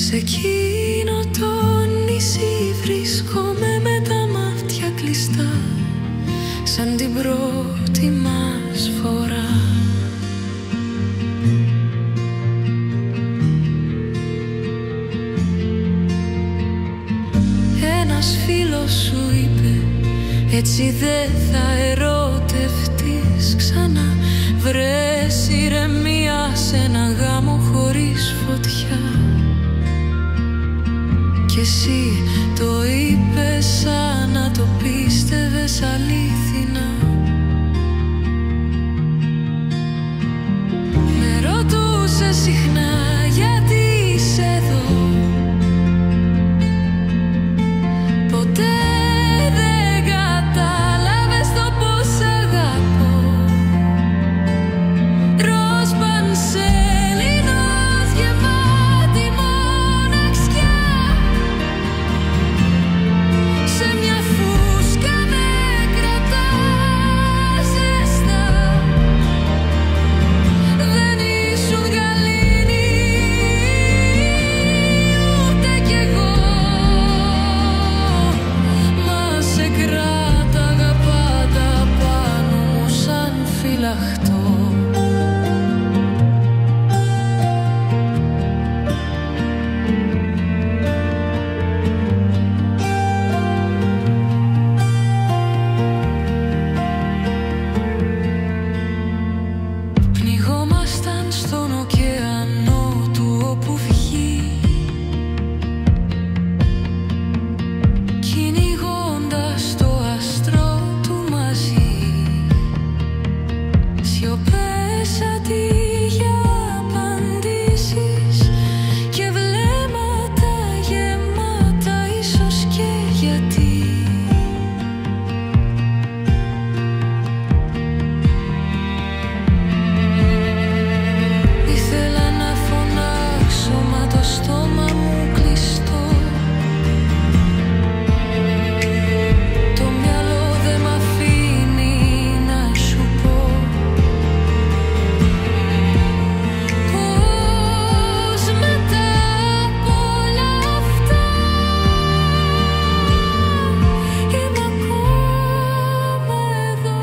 Σε εκείνο το νησί βρίσκομαι με τα μάτια κλειστά, σαν την πρώτη μας φορά. Ένας φίλος σου είπε, έτσι δεν θα ερωτευτείς ξανά. Βρες ηρεμία σε ένα γάμο χωρίς φωτιά. Κι εσύ το είπες σαν να το πίστευες αλήθινα. Με ρωτούσες συχνά γιατί είσαι εδώ. Ποτέ δεν κατάλαβες το πως αγαπώ. Ροζ πανσέλινος γεμάτη μοναξιά. Σε μια φούσκα με κρατάς ζεστά. Δεν ήσουν γαλήνη ούτε κι εγώ. Μα σε κράταγα πάντα πάνω μου σαν φυλαχτό. Πνιγόμασταν στον ωκεανό του όπου βγει, κυνηγώντας το άστρο του μαζί. Σιωπές αντί για απαντήσεις και βλέμματα γεμάτα ίσως και γιατί. Ήθελα να φωνάξω μα το στόμα μου κλειστό. Το μυαλό δεν μ' αφήνει να σου πω πως μετά από όλα αυτά είμαι ακόμα εδώ.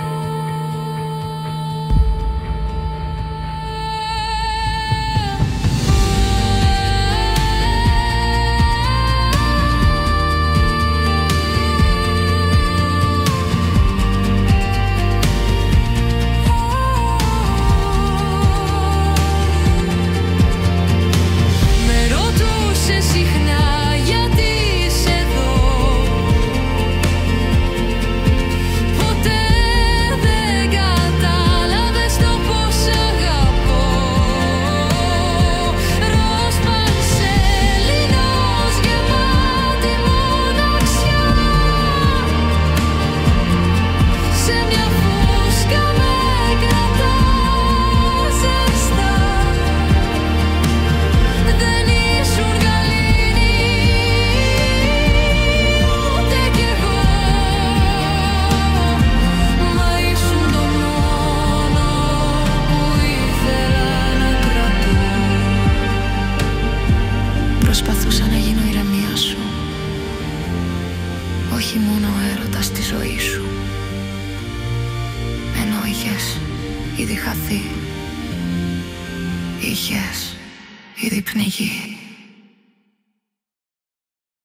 Με ρωτούσες συχνά γιατί είσαι εδώ. Ποτέ δεν κατάλαβες το πως αγαπώ. Ροζ πανσέλινος γεμάτη μοναξιά. Σε μια φούσκα με κρατάς ζεστά. Δεν ήσουν γαλήνη ούτε κι εγώ. Μα ήσουν το μόνο που ήθελα να κρατώ. Προσπαθούσα να γίνω η ηρεμία σου, όχι μόνο ο έρωτας στη ζωή σου. Ενώ είχες ήδη χαθεί, είχες ήδη πνιγεί.